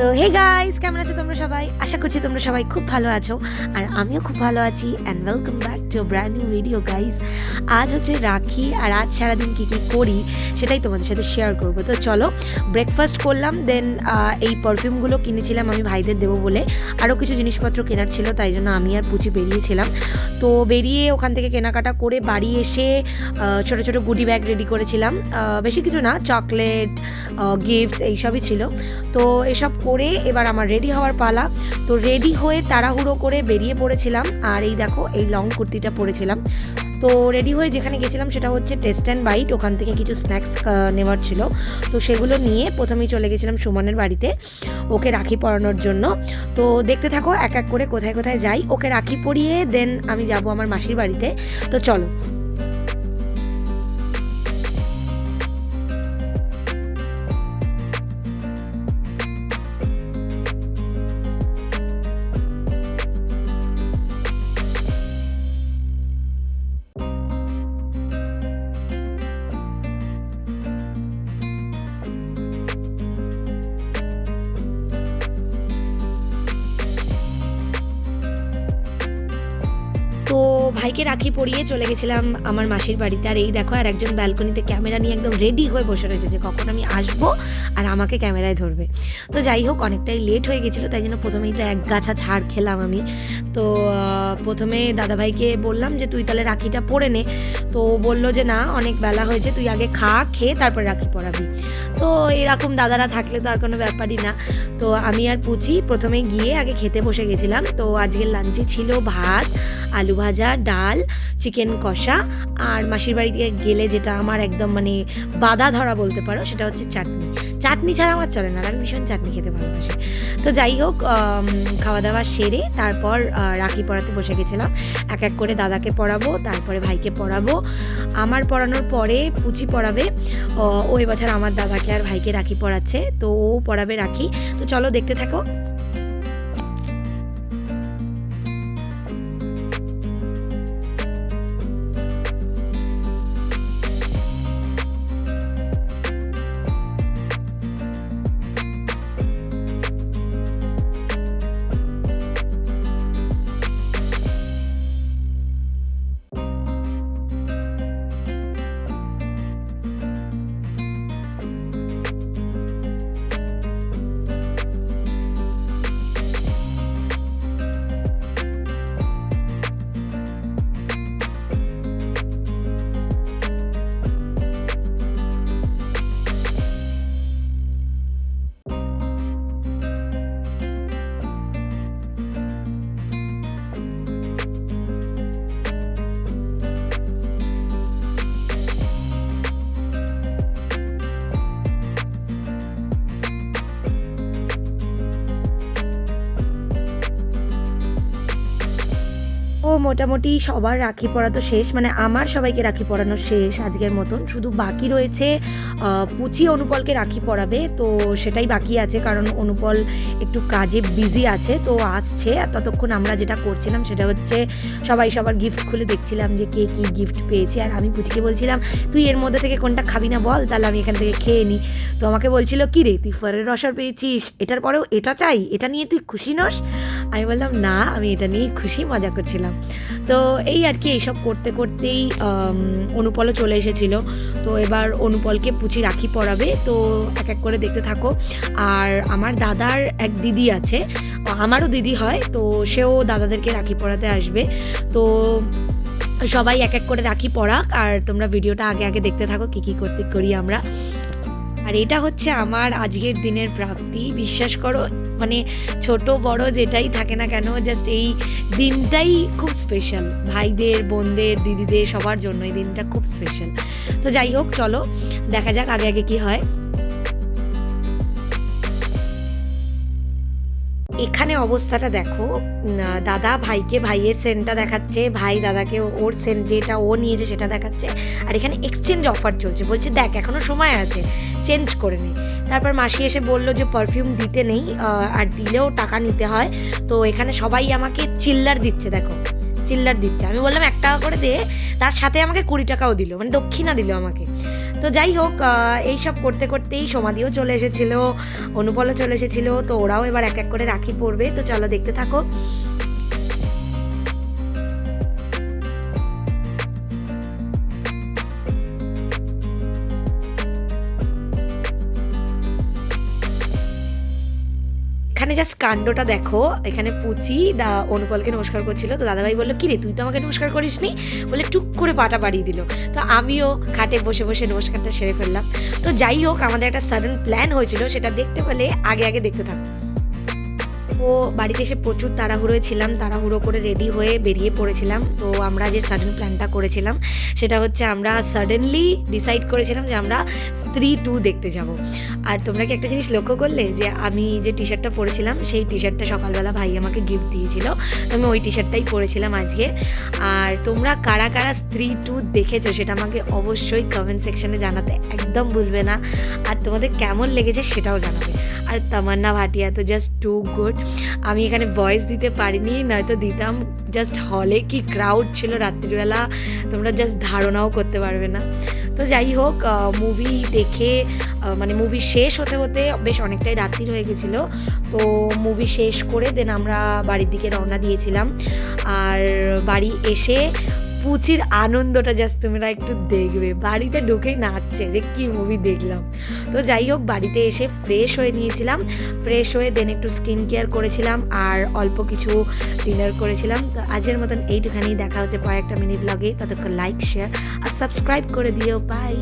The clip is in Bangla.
তো হে গাইস, কেমন আছো তোমরা সবাই? আশা করছি তোমরা সবাই খুব ভালো আছো আর আমিও খুব ভালো আছি। And welcome back to brand new video guys. আজ হচ্ছে রাখি আর আজ সারাদিন কী কী করি সেটাই তোমাদের সাথে শেয়ার করবো। তো চলো, ব্রেকফাস্ট করলাম, দেন এই পারফিউমগুলো কিনেছিলাম আমি ভাইদের দেবো বলে। আরও কিছু জিনিসপত্র কেনার ছিল, তাই জন্য আমি আর পুচি বেরিয়েছিলাম। তো বেরিয়ে ওখান থেকে কেনাকাটা করে বাড়ি এসে ছোটো ছোটো গুডি ব্যাগ রেডি করেছিলাম। বেশি কিছু না, চকলেট, গিফটস এইসবই ছিল। তো এসব করে এবার আমার রেডি হওয়ার পালা। তো রেডি হয়ে তাড়াহুড়ো করে বেরিয়ে পড়েছিলাম। আর এই দেখো, এই লং কুর্তিটা পরেছিলাম। তো রেডি হয়ে যেখানে গেছিলাম সেটা হচ্ছে টেস্ট অ্যান্ড বাইট, ওখান থেকে কিছু স্ন্যাক্স নেওয়ার ছিল। তো সেগুলো নিয়ে প্রথমেই চলে গেছিলাম সুমনের বাড়িতে ওকে রাখি পরানোর জন্য। তো দেখতে থাকো এক এক করে কোথায় কোথায় যাই। ওকে রাখি পরিয়ে দেন আমি যাব আমার মাসির বাড়িতে। তো চলো। তো ভাইকে রাখি পরিয়ে চলে গেছিলাম আমার মাসির বাড়িতে। আর এই দেখো, আর একজন ব্যালকনিতে ক্যামেরা নিয়ে একদম রেডি হয়ে বসে রয়েছে যে কখন আমি আসবো আর আমাকে ক্যামেরায় ধরবে। তো যাই হোক, অনেকটাই লেট হয়ে গেছিলো, তাই জন্য প্রথমেই তো এক গাছা ছাড় খেলাম আমি। তো প্রথমে দাদাভাইকে বললাম যে তুই তাহলে রাখিটা পরে নে। তো বললো যে না, অনেক বেলা হয়েছে, তুই আগে খেয়ে তারপর রাখি পরাবি। তো এরকম দাদারা থাকলে তো আর কোনো ব্যাপারই না। তো আমি আর পুচি প্রথমে গিয়ে আগে খেতে বসে গেছিলাম। তো আজকের লাঞ্চে ছিল ভাত, আলু ভাজা, ডাল, চিকেন কষা, আর মাসির বাড়িতে গেলে যেটা আমার একদম মানে বাধা ধরা বলতে পারো, সেটা হচ্ছে চাটনি। চাটনি ছাড়া আমার চলে না, আমি ভীষণ চাটনি খেতে ভালোবাসি। তো যাই হোক, খাওয়া দাওয়া সেরে তারপর রাখি পরাতে বসে গেছিলাম। এক এক করে দাদাকে পরাবো, তারপরে ভাইকে পরাবো। আমার পরানোর পরে পুচি পরাবে। ও এবছর আমার দাদাকে আর ভাইকে রাখি পরাচ্ছে, তো ও পরাবে রাখি। তো চলো দেখতে থাকো। ও মোটামুটি সবার রাখি পরা তো শেষ, মানে আমার সবাইকে রাখি পরানো শেষ আজকের মতন। শুধু বাকি রয়েছে পুচি অনুপলকে রাখি পরাবে। তো সেটাই বাকি আছে, কারণ অনুপল একটু কাজে বিজি আছে, তো আসছে। আর ততক্ষণ আমরা যেটা করছিলাম সেটা হচ্ছে সবাই সবার গিফট খুলে দেখছিলাম যে কে কী গিফট পেয়েছে। আর আমি পুচিকে বলছিলাম, তুই এর মধ্যে থেকে কোনটা খাবি না বল, তাহলে আমি এখান থেকে খেয়ে নিই। তো আমাকে বলছিল, কী রে তুই ফরের রসার পেয়েছিস, এটার পরেও এটা চাই, এটা নিয়ে তুই খুশি নস? আমি বললাম না, আমি এটা নিয়েই খুশি, মজা করছিলাম। তো এই আর কি, এইসব করতে করতেই অনুপলও চলে এসেছিল। তো এবার অনুপলকে পুচি রাখি পরাবে। তো এক এক করে দেখতে থাকো। আর আমার দাদার এক দিদি আছে, আমারও দিদি হয়, তো সেও দাদাদেরকে রাখি পরাতে আসবে। তো সবাই এক এক করে রাখি পরাক, আর তোমরা ভিডিওটা আগে আগে দেখতে থাকো কী কী করতে করি আমরা। আর এটা হচ্ছে আমার আজকের দিনের প্রাপ্তি, বিশ্বাস করো। মানে ছোট বড় যেটাই থাকে না কেন, জাস্ট এই দিনটাই খুব স্পেশাল। ভাইদের, বোনদের, দিদিদের, সবার জন্য এই দিনটা খুব স্পেশাল। তো যাই হোক, চলো দেখা যাক আগে আগে কি হয়। এখানে অবস্থাটা দেখো, দাদা ভাইকে ভাইয়ের সেন্টটা দেখাচ্ছে, ভাই দাদাকে ওর সেন্ট যেটা ও নিয়েছে সেটা দেখাচ্ছে। আর এখানে এক্সচেঞ্জ অফার চলছে, বলছে দেখ এখনো সময় আছে, চেঞ্জ করে নে। তারপর মাসি এসে বললো যে পারফিউম দিতে নেই, আর দিলেও টাকা নিতে হয়। তো এখানে সবাই আমাকে চিল্লার দিচ্ছে, দেখো চিল্লার দিচ্ছে। আমি বললাম 1 টাকা করে দে, তার সাথে আমাকে 20 টাকাও দিল, মানে দক্ষিণা দিল আমাকে। তো যাই হোক এইসব করতে করতেই সমাধিও চলে এসেছিলো, অনুপলও চলে এসেছিলো, তো ওরাও এবার এক এক করে রাখি পরবে। তো চলো দেখতে থাকো। এখানে জাস্ট কাণ্ডটা দেখো, এখানে পুচি অনুপলকে নমস্কার করছিল, তো দাদাভাই বললো কি রে তুই তো আমাকে নমস্কার করিসনি, বলে টুক করে পাটা বাড়িয়ে দিল। তো আমিও খাটে বসে বসে নমস্কারটা সেরে ফেললাম। তো যাই হোক আমাদের একটা সাডেন প্ল্যান হয়েছিল, সেটা দেখতে হলে আগে আগে দেখতে থাকো। ও বাড়িতে এসে প্রচুর তাড়াহুড়োয় ছিলাম, তাড়াহুড়ো করে রেডি হয়ে বেরিয়ে পড়েছিলাম। তো আমরা যে সাডেন প্ল্যানটা করেছিলাম সেটা হচ্ছে আমরা সাডেনলি ডিসাইড করেছিলাম যে আমরা স্ত্রী 2 দেখতে যাব। আর তোমরা কি একটা জিনিস লক্ষ্য করলে যে আমি যে টি শার্টটা পরেছিলাম সেই টি শার্টটা সকালবেলা ভাই আমাকে গিফট দিয়েছিল, তো আমি ওই টি শার্টটাই পরেছিলাম আজকে। আর তোমরা কারা কারা স্ত্রী 2 দেখেছো সেটা আমাকে অবশ্যই কমেন্ট সেকশনে জানাতে একদম ভুলবে না, আর তোমাদের কেমন লেগেছে সেটাও জানাবে। আর তামান্না ভাটিয়া তো জাস্ট টু গুড, আমি এখানে ভয়েস দিতে পারিনি, নয়তো দিতাম। জাস্ট হলে কি ক্রাউড ছিল রাত্রিবেলা, তোমরা জাস্ট ধারণাও করতে পারবে না। তো যাই হোক মুভি দেখে মানে মুভি শেষ হতে হতে বেশ অনেকটাই রাত্রির হয়ে গেছিলো। তো মুভি শেষ করে দেন আমরা বাড়ির দিকে রওনা দিয়েছিলাম। আর বাড়ি এসে পুচির আনন্দটা জাস্ট তোমরা একটু দেখবে, বাড়িতে ঢুকেই নাচছে যে কি মুভি দেখলাম। তো যাই হোক বাড়িতে এসে ফ্রেশ হয়ে নিয়েছিলাম, ফ্রেশ হয়ে দেন একটু স্কিন কেয়ার করেছিলাম আর অল্প কিছু ডিনার করেছিলাম। তো আজকের মতন এইটুখানি, দেখা হচ্ছে পরে একটা মিনি ব্লগে, ততক্ষণ লাইক শেয়ার আর সাবস্ক্রাইব করে দিও। বাই।